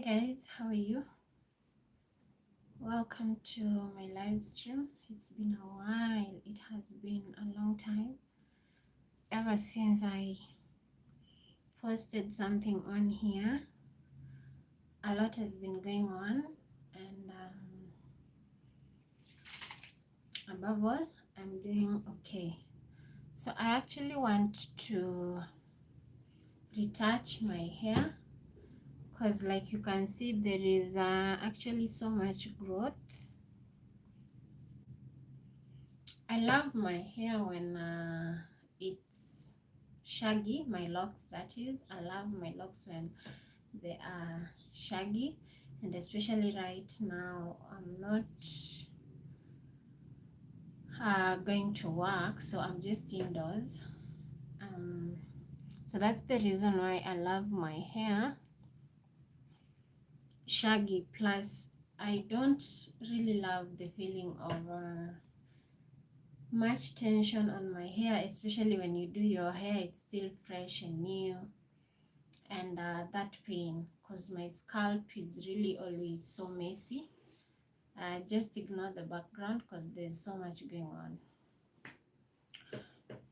Guys, how are you? Welcome to my live stream. It's been a while. It has been a long time ever since I posted something on here. A lot has been going on, and above all, I'm doing okay. So I actually want to retouch my hair because, like you can see, there is actually so much growth. I love my hair when it's shaggy, my locks that is. I love my locks when they are shaggy, and especially right now I'm not going to work, so I'm just indoors. So that's the reason why I love my hair shaggy. Plus I don't really love the feeling of much tension on my hair, especially when you do your hair, it's still fresh and new, and that pain, because my scalp is really always so messy. Just ignore the background because there's so much going on.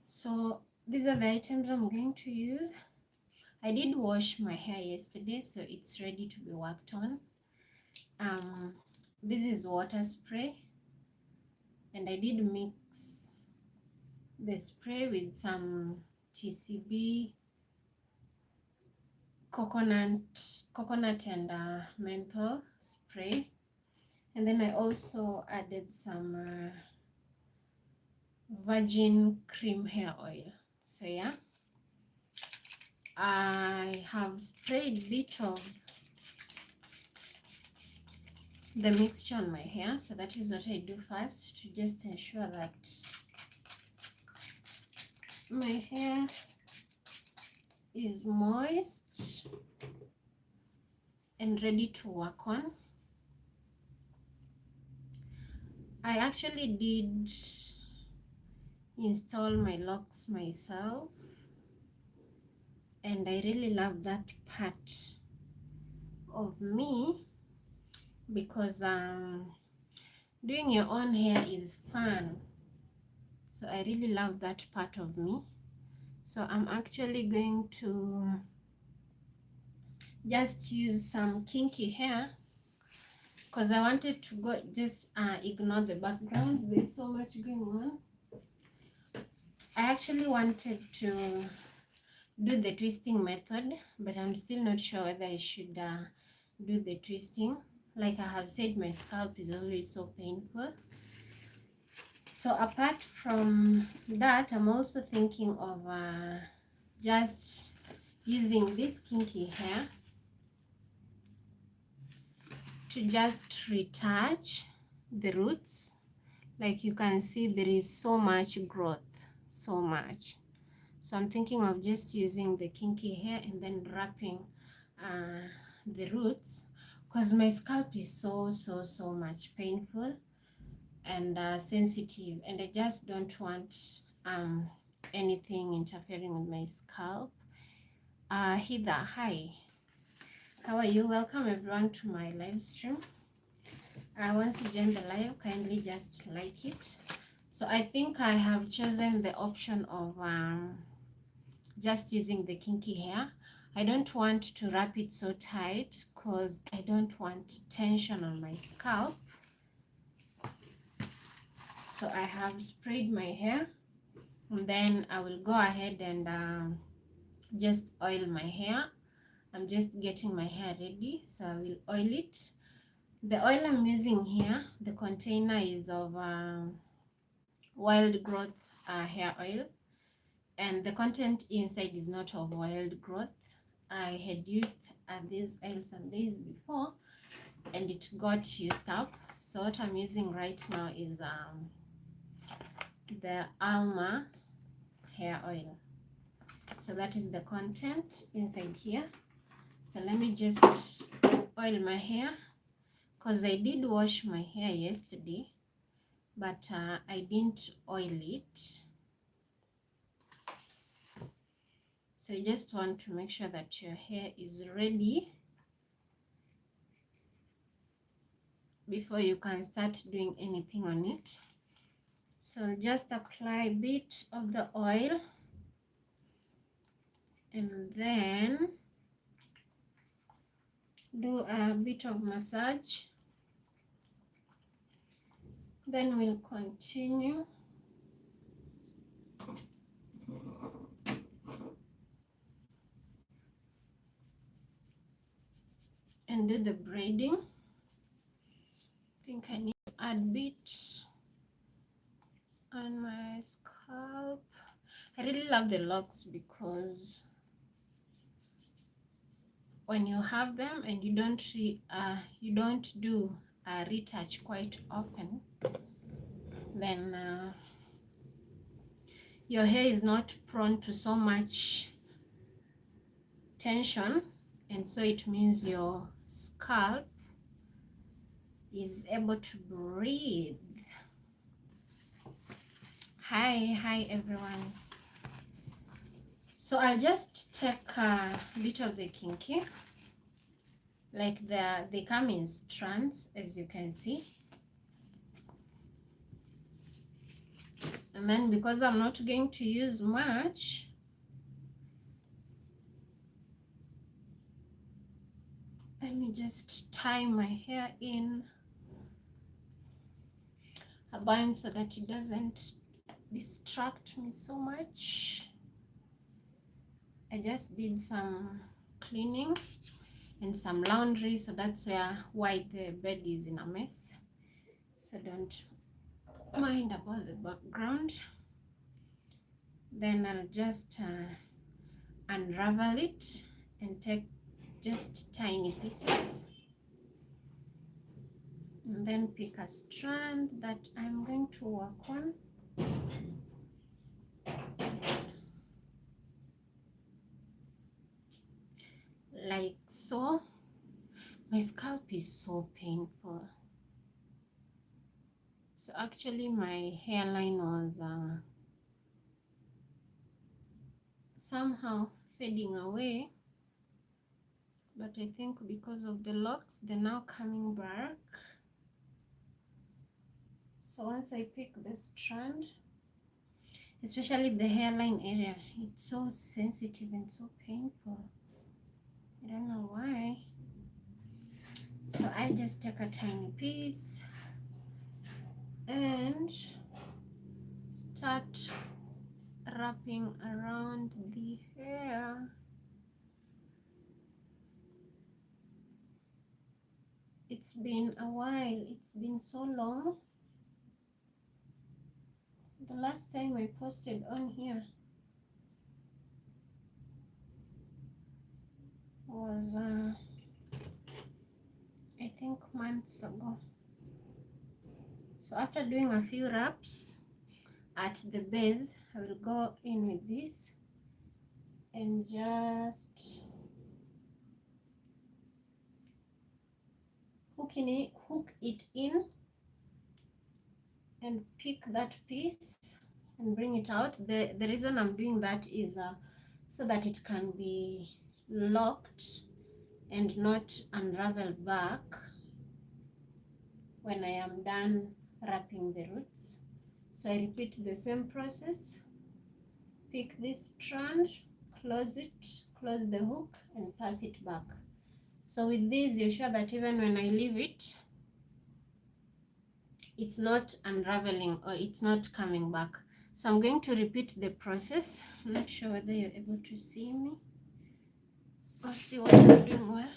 So these are the items I'm going to use. I did wash my hair yesterday, so it's ready to be worked on. This is water spray, and I did mix the spray with some TCB coconut and menthol spray, and then I also added some virgin cream hair oil. So yeah, I have sprayed a bit of the mixture on my hair, so that is what I do first to just ensure that my hair is moist and ready to work on. I actually did install my locks myself, and I really love that part of me because doing your own hair is fun. So I really love that part of me. So I'm actually going to just use some kinky hair because I wanted to go just ignore the background. There's so much going on. I actually wanted to do the twisting method, but I'm still not sure whether I should do the twisting. Like I have said, my scalp is always so painful. So apart from that, I'm also thinking of just using this kinky hair to just retouch the roots. Like you can see, there is so much growth, so much. So I'm thinking of just using the kinky hair and then wrapping the roots, because my scalp is so much painful and sensitive, and I just don't want anything interfering with my scalp. Heather, hi, how are you? Welcome everyone to my live stream. Once you join the live, kindly just like it. So I think I have chosen the option of just using the kinky hair. I don't want to wrap it so tight because I don't want tension on my scalp. So I have sprayed my hair, and then I will go ahead and just oil my hair. I'm just getting my hair ready, so I will oil it. The oil I'm using here, the container is of wild growth hair oil, and the content inside is not of wild growth. I had used these oils some days before and it got used up. So what I'm using right now is the Alma hair oil. So that is the content inside here. So let me just oil my hair, because I did wash my hair yesterday, but I didn't oil it. So you just want to make sure that your hair is ready before you can start doing anything on it. So just apply a bit of the oil and then do a bit of massage. Then we'll continue and do the braiding. I think I need to add bit on my scalp. I really love the locks because when you have them and you don't do a retouch quite often, then your hair is not prone to so much tension, and so it means your scalp is able to breathe. Hi everyone. So I'll just take a bit of the kinky, like they come in strands, as you can see. And then because I'm not going to use much, let me just tie my hair in a bun so that it doesn't distract me so much. I just did some cleaning and some laundry, so that's why the bed is in a mess. So don't mind about the background. Then I'll just unravel it and take just tiny pieces, and then pick a strand that I'm going to work on. Like so. My scalp is so painful. So actually my hairline was somehow fading away, but I think because of the locks, they're now coming back. So once I pick the strand, especially the hairline area, it's so sensitive and so painful. I don't know why. So I just take a tiny piece and start wrapping around the hair. It's been a while, it's been so long. The last time I posted on here was I think months ago. So after doing a few wraps at the base, I will go in with this and just hook it in and pick that piece and bring it out. The reason I'm doing that is so that it can be locked and not unravel back when I am done wrapping the roots. So I repeat the same process. Pick this strand, close it, close the hook, and pass it back. So with this, you're sure that even when I leave it, it's not unraveling or it's not coming back. So I'm going to repeat the process. I'm not sure whether you're able to see me or see what I'm doing well.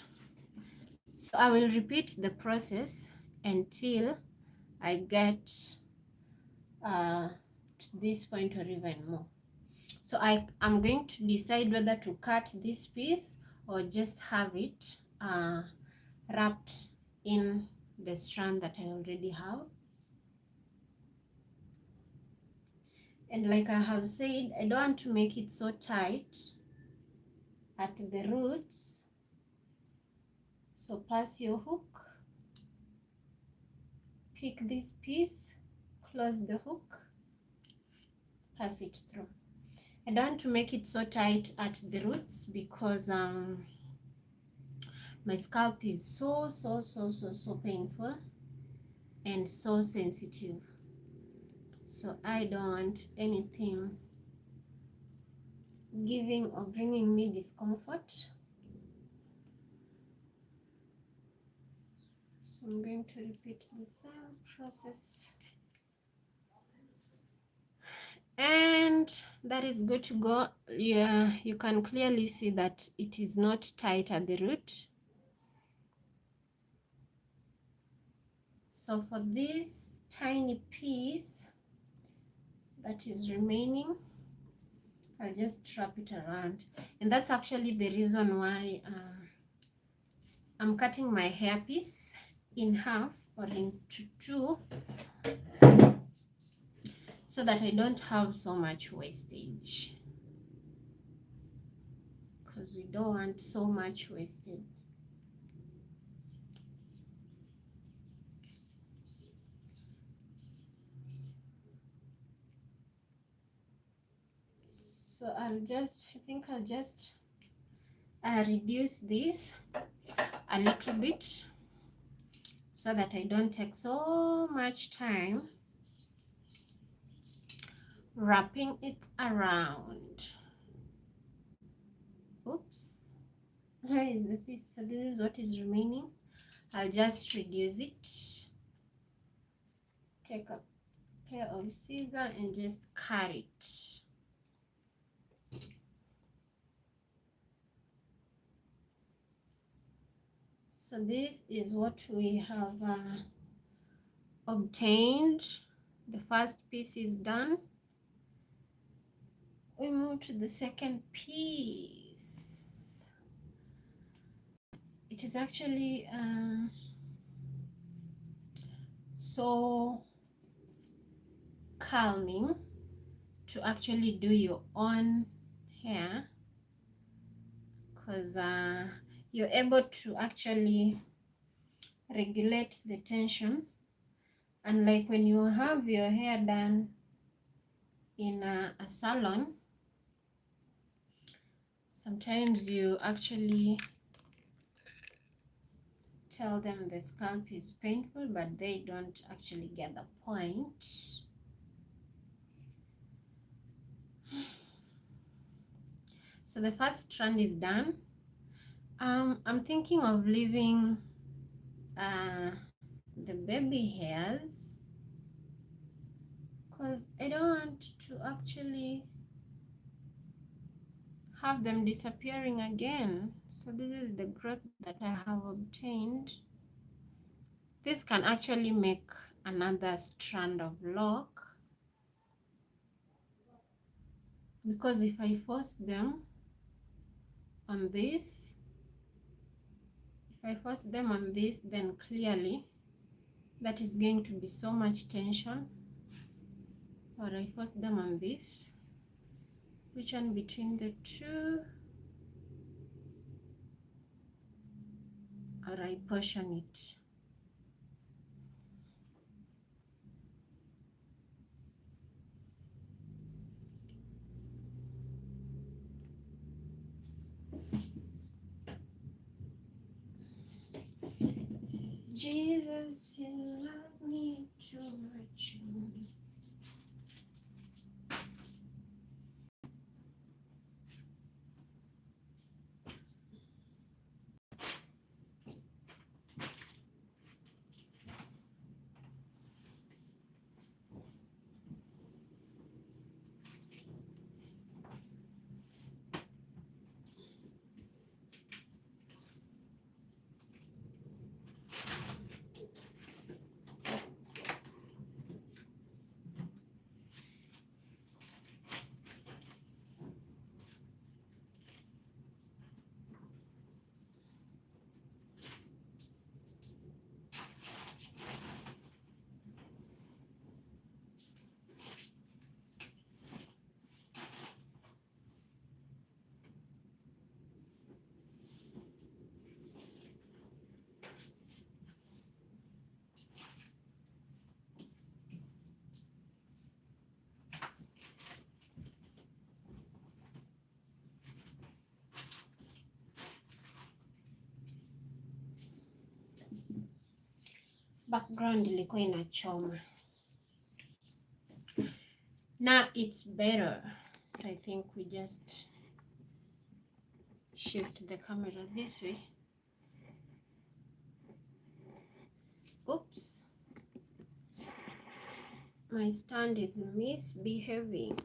So I will repeat the process until I get to this point or even more. So I'm going to decide whether to cut this piece or just have it wrapped in the strand that I already have. And like I have said, I don't want to make it so tight at the roots. So pass your hook, pick this piece, close the hook, pass it through. I don't want to make it so tight at the roots because my scalp is so painful. and so sensitive. So I don't want anything giving or bringing me discomfort. So I'm going to repeat the same process. And that is good to go. Yeah, you can clearly see that it is not tight at the root. So for this tiny piece that is remaining, I'll just wrap it around. And that's actually the reason why I'm cutting my hairpiece in half or into two, so that I don't have so much wastage, because we don't want so much wastage. So I think I'll just reduce this a little bit so that I don't take so much time wrapping it around. Oops, where is the piece? So this is what is remaining. I'll just reduce it. Take a pair of scissors and just cut it. So this is what we have obtained. The first piece is done. We move to the second piece. It is actually so calming to actually do your own hair, because you're able to actually regulate the tension. Unlike when you have your hair done in a salon, sometimes you actually tell them the scalp is painful, but they don't actually get the point. So the first strand is done. I'm thinking of leaving the baby hairs, because I don't want to actually have them disappearing again. So this is the growth that I have obtained. This can actually make another strand of lock, because if I force them on this, then clearly that is going to be so much tension. Or I force them on this, which one between the two, or I portion it. Jesus, you love me too much. background ilikuwa inachoma. Now it's better, so I think we just shift the camera this way. Oops, my stand is misbehaving.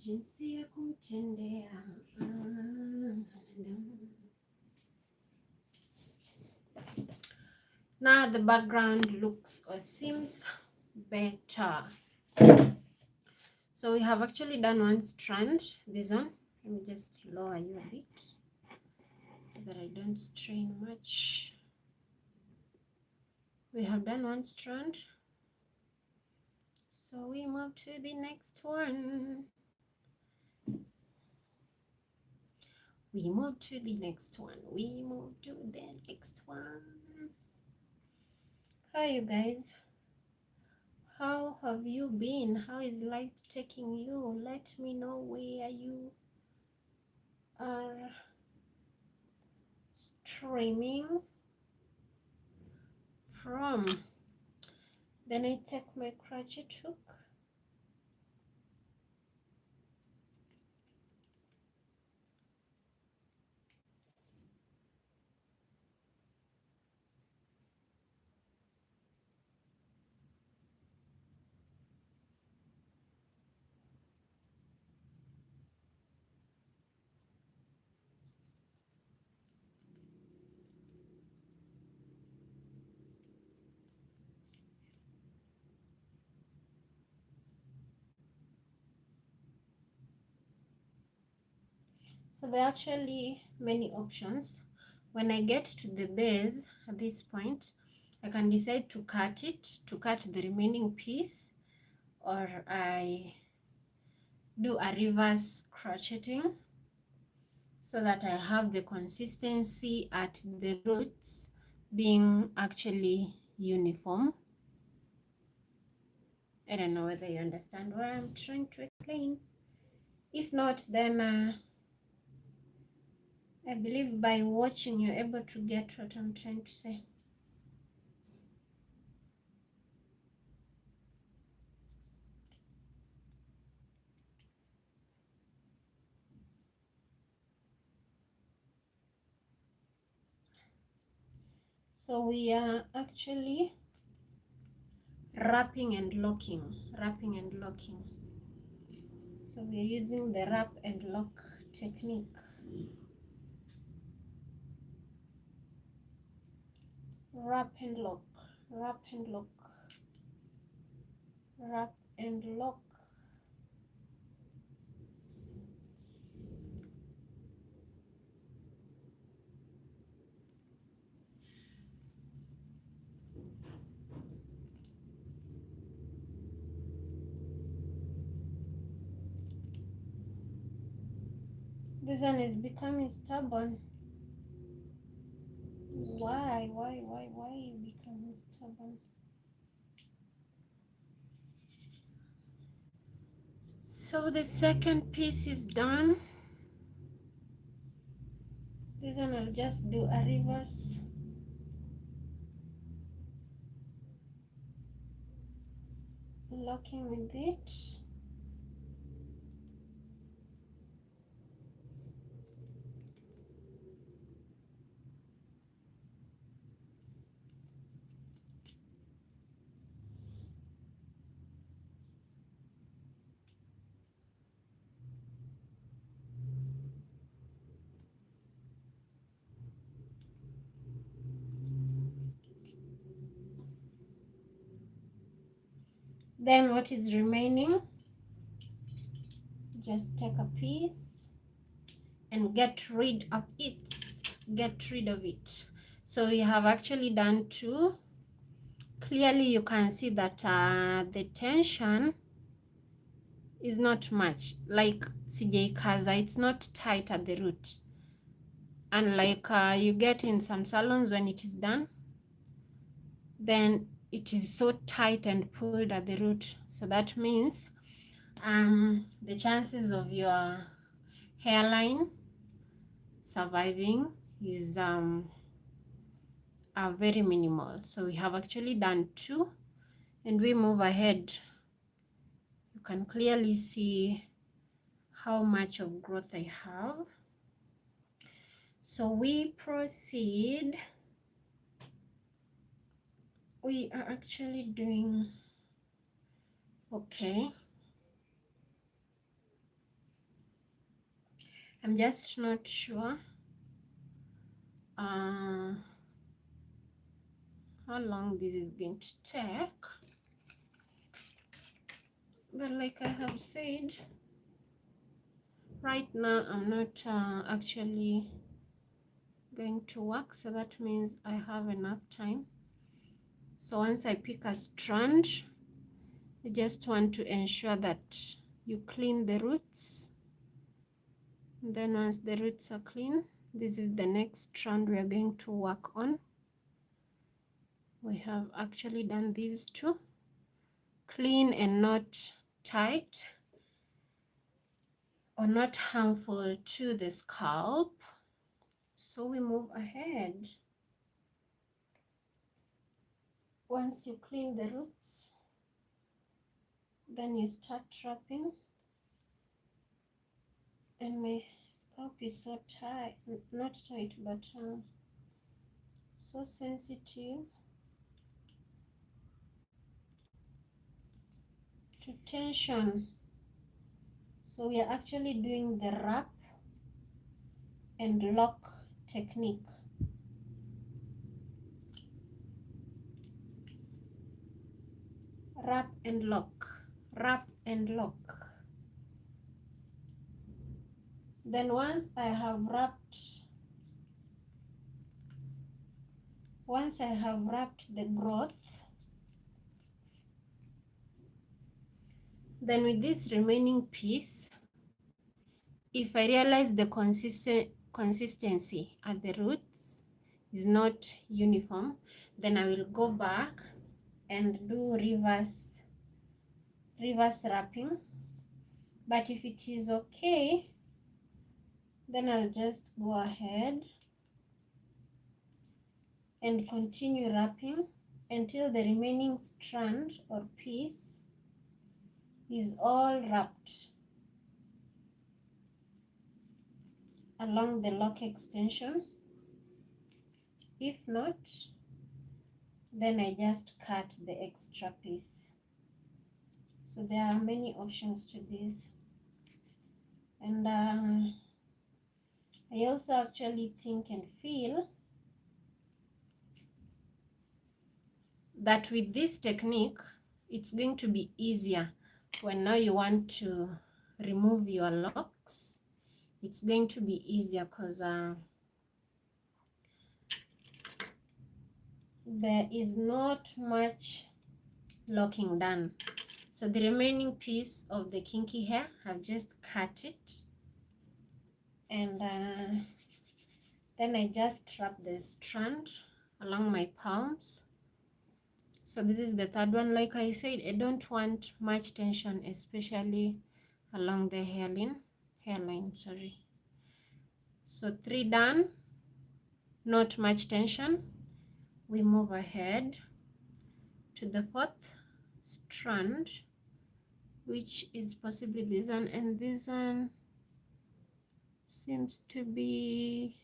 Jinsi ya kumtendea. Now the background looks or seems better. So we have actually done one strand, this one. Let me just lower you a bit so that I don't strain much. We have done one strand. So we move to the next one. We move to the next one. We move to the next one. Hi, you guys. How have you been? How is life taking you? Let me know where you are streaming from. Then I take my crochet hook. So there are actually many options. When I get to the base at this point, I can decide to cut the remaining piece, or I do a reverse crocheting so that I have the consistency at the roots being actually uniform. I don't know whether you understand what I'm trying to explain. If not, then I believe by watching you're able to get what I'm trying to say. So we are actually wrapping and locking. So we are using the wrap and lock technique. Wrap and lock, wrap and lock, wrap and lock. This one is becoming stubborn. Why are you becoming stubborn? So the second piece is done. This one I'll just do a reverse. Locking with it. Then what is remaining, just take a piece and get rid of it. So we have actually done 2. Clearly you can see that the tension is not much, like sijaikaza, it's not tight at the root, unlike you get in some salons when it is done, then it is so tight and pulled at the root. So that means the chances of your hairline surviving is are very minimal. So we have actually done 2, and we move ahead. You can clearly see how much of growth I have. So we proceed. We are actually doing okay. I'm just not sure how long this is going to take, but like I have said, right now I'm not actually going to work, so that means I have enough time. So once I pick a strand, I just want to ensure that you clean the roots. And then once the roots are clean, this is the next strand we are going to work on. We have actually done these 2, clean and not tight or not harmful to the scalp. So we move ahead. Once you clean the roots, then you start wrapping, and my scalp is so tight, not tight, but so sensitive to tension. So we are actually doing the wrap and lock technique. Wrap and lock, wrap and lock. Then once I have wrapped the growth, then with this remaining piece, if I realize the consistency at the roots is not uniform, then I will go back and do reverse wrapping. But if it is okay, then I'll just go ahead and continue wrapping until the remaining strand or piece is all wrapped along the lock extension. If not, then I just cut the extra piece. So there are many options to this, and I also actually think and feel that with this technique, it's going to be easier when now you want to remove your locks. It's going to be easier because there is not much locking done. So the remaining piece of the kinky hair, I've just cut it, and then I just wrap the strand along my palms. So this is the 3rd one. Like I said, I don't want much tension, especially along the hairline, sorry. So 3 done, not much tension. We move ahead to the 4th strand, which is possibly this one, and this one seems to be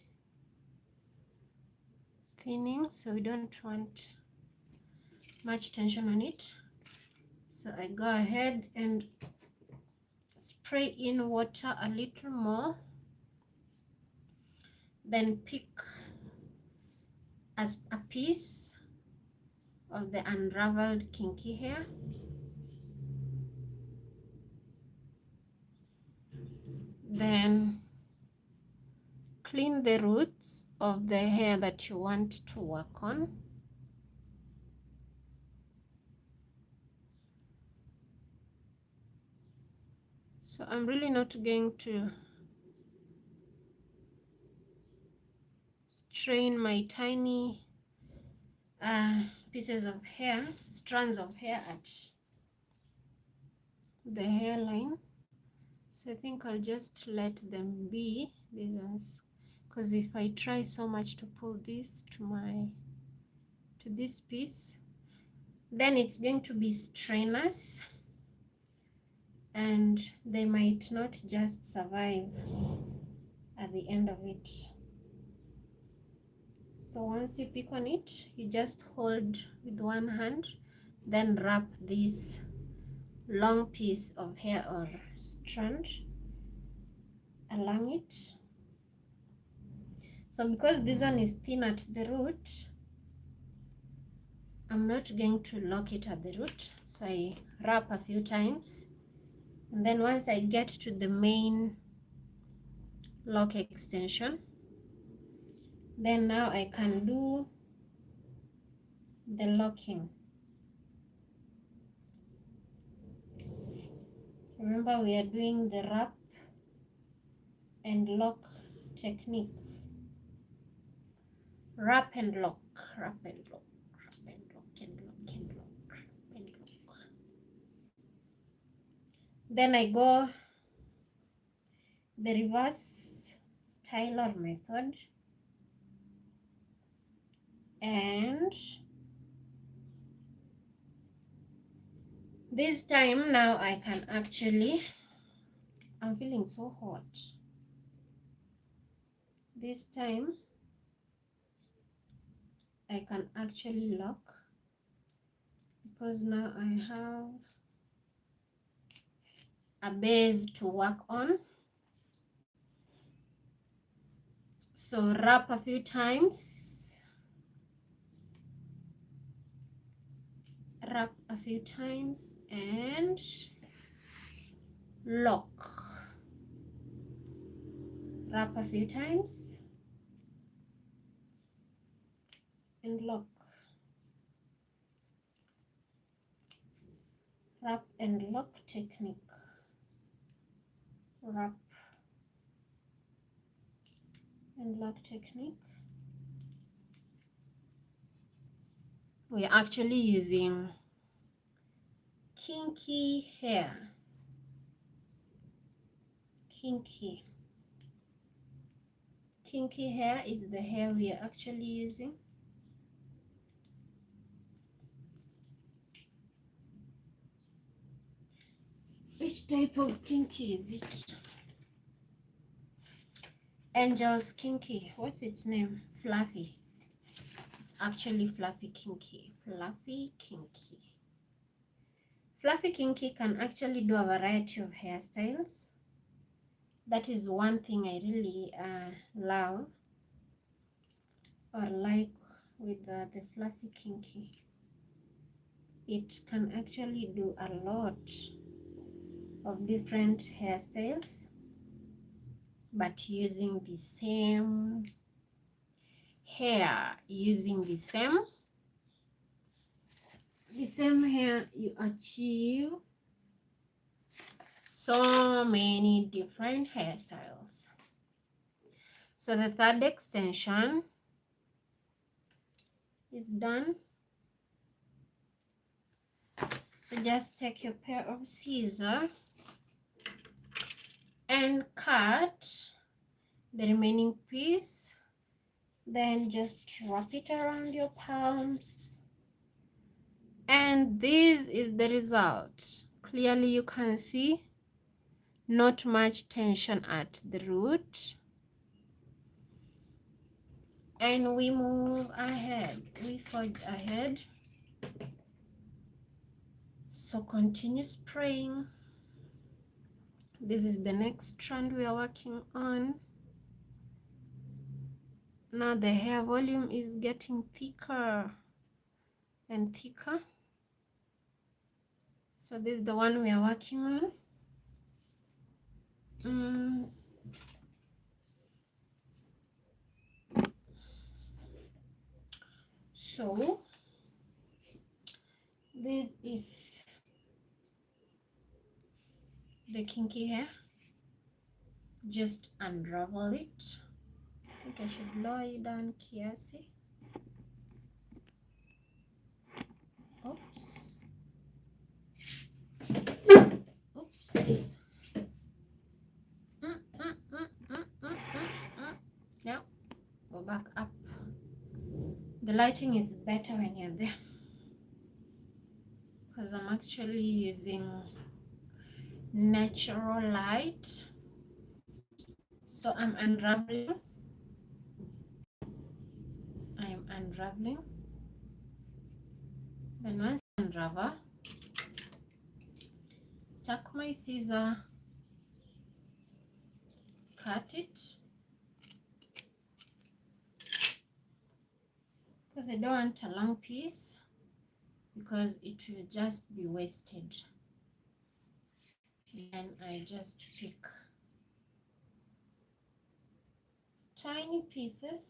thinning, so we don't want much tension on it. So I go ahead and spray in water a little more, then pick as a piece of the unraveled kinky hair, then clean the roots of the hair that you want to work on. So I'm really not going to strain my tiny pieces of hair, strands of hair at the hairline. So I think I'll just let them be these ones, because if I try so much to pull this to this piece, then it's going to be strenuous and they might not just survive at the end of it. So once you pick on it, you just hold with one hand, then wrap this long piece of hair or strand along it. So because this one is thin at the root, I'm not going to lock it at the root. So I wrap a few times, and then once I get to the main lock extension, then now I can do the locking. Remember, we are doing the wrap and lock technique. Wrap and lock, wrap and lock, wrap and lock, and lock and lock, wrap and lock. Then I go the reverse style or method, and this time now I can actually, I'm feeling so hot. This time I can actually lock, because now I have a base to work on. So wrap a few times, wrap a few times, and lock. Wrap a few times and lock. Wrap and lock technique. Wrap and lock technique. We're actually using kinky hair. Kinky hair is the hair we are actually using. Which type of kinky is it? Angel's kinky. What's its name? Fluffy. It's actually fluffy kinky. Fluffy kinky. Fluffy kinky can actually do a variety of hairstyles. That is one thing I really love or like with the fluffy kinky. It can actually do a lot of different hairstyles, but using the same hair, using the same hair, you achieve so many different hairstyles. So the third extension is done. So just take your pair of scissors and cut the remaining piece, then just wrap it around your palms, and this is the result. Clearly you can see not much tension at the root, and we move ahead, we forge ahead. So continue spraying. This is the next strand we are working on. Now the hair volume is getting thicker and thicker. So this is the one we are working on. So this is the kinky hair. Just unravel it. I think I should lower you down kiasi. Oops. Oops. Now go back up. The lighting is better when you're there because I'm actually using natural light. So I'm unraveling. Then once I unravel, tuck my scissor, cut it, because I don't want a long piece because it will just be wasted. Then I just pick tiny pieces.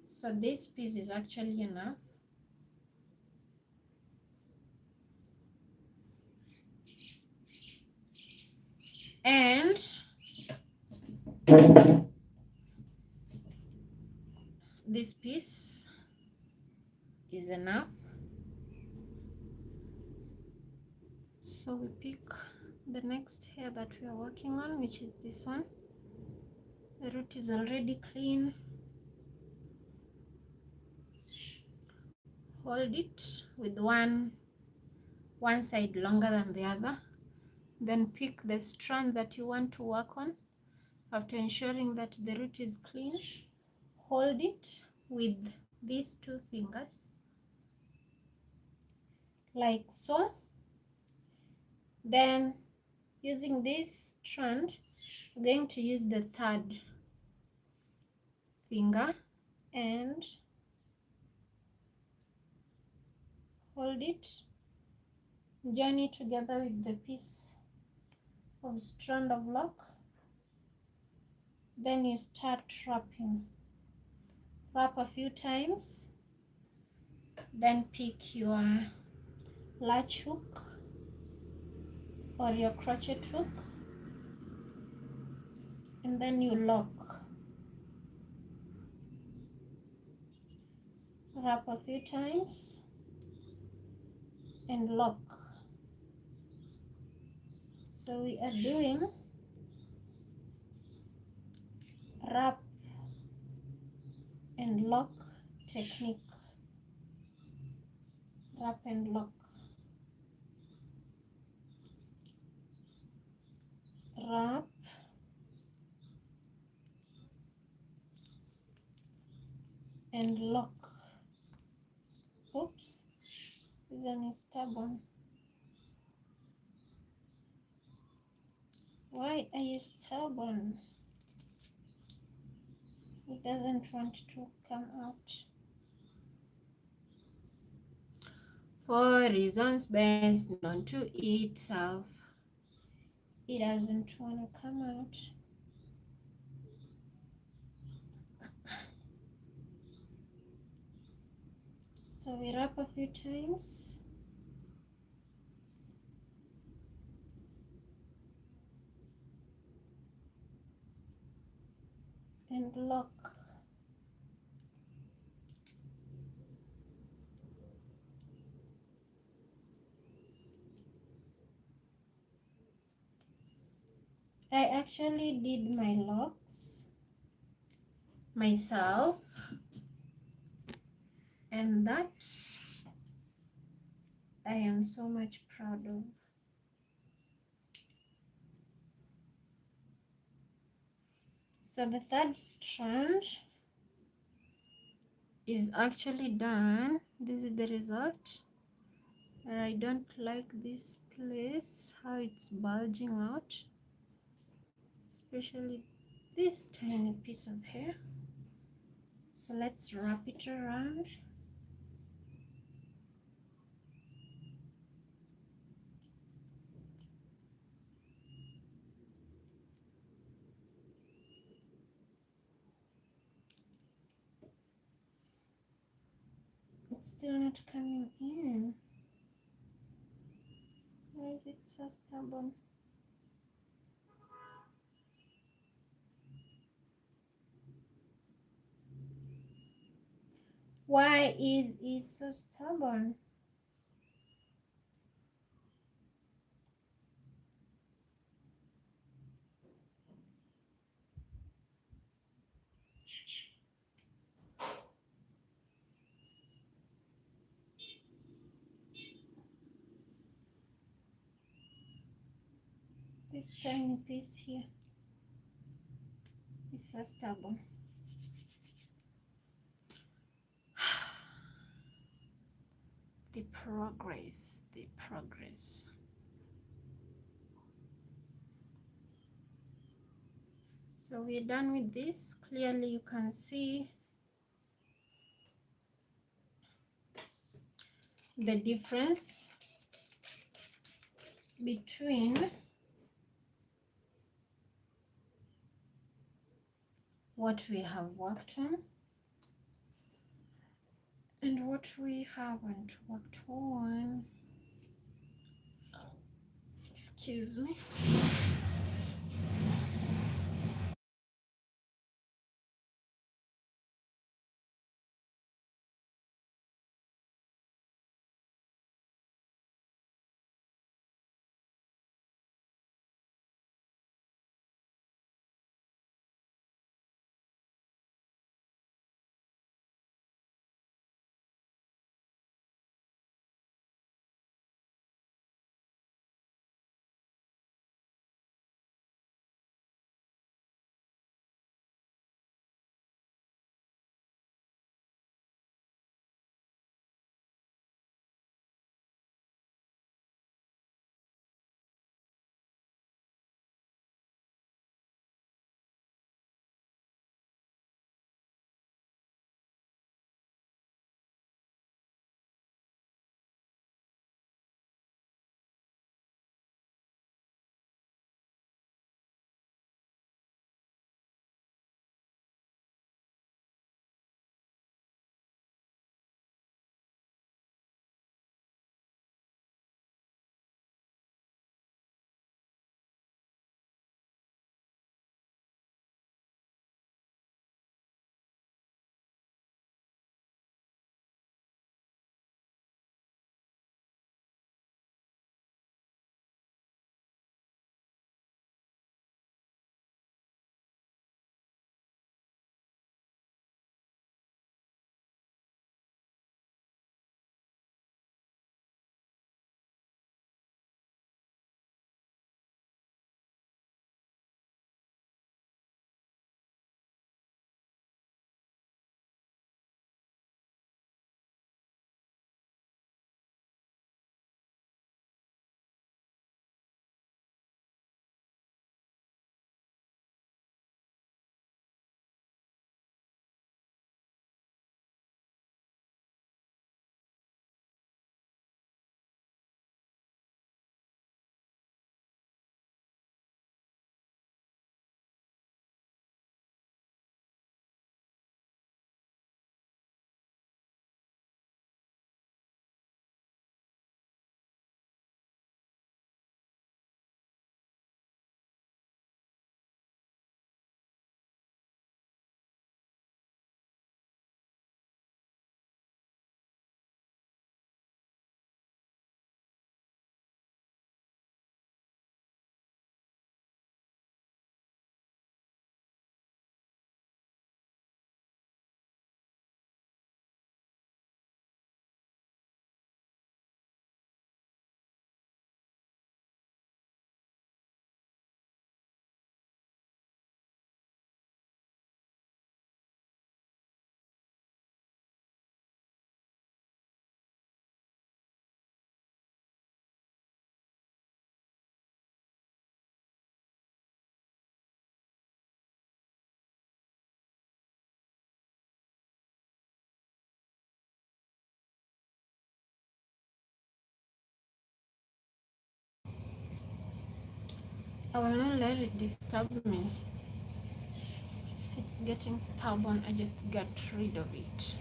So this piece is actually enough. And this piece is enough. So we pick the next hair that we are working on, which is this one. The root is already clean. Hold it with one side longer than the other. Then pick the strand that you want to work on. After ensuring that the root is clean, hold it with these two fingers, like so. Then using this strand, I'm going to use the third finger and hold it, join it together with the piece of strand of lock. Then you start wrapping. Wrap a few times, then pick your latch hook or your crochet hook, and then you lock. Wrap a few times and lock. So we are doing wrap and lock technique. Wrap and lock. Wrap and lock. Oops, this one is stubborn. Why are you stubborn? It doesn't want to come out. For reasons best known to itself, it doesn't want to come out. So we wrap a few times. And lock. I actually did my locks myself, and that I am so much proud of. So the third strand is actually done. This is the result. And I don't like this place, how it's bulging out, especially this tiny piece of hair. So let's wrap it around. still not coming in? Why is it so stubborn? Why is it so stubborn? This tiny piece here is so stubborn. The progress, the progress. So we're done with this. Clearly you can see the difference between what we have worked on and what we haven't worked on. Excuse me. I will not let it disturb me. If it's getting stubborn, I just get rid of it.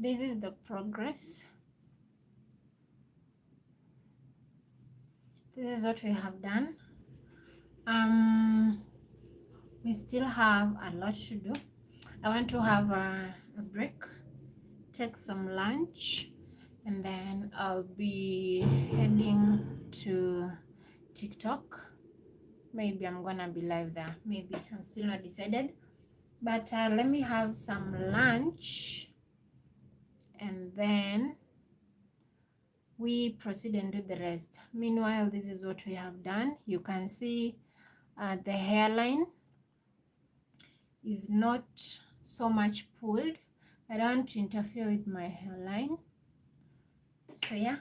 this is the progress. This is what we have done. We still have a lot to do. I want to have a break, take some lunch, and then I'll be heading to TikTok. Maybe I'm gonna be live there. Maybe I'm still not decided. But let me have some lunch, and then we proceed and do the rest. Meanwhile, this is what we have done. You can see the hairline is not so much pulled. I don't want to interfere with my hairline. So yeah,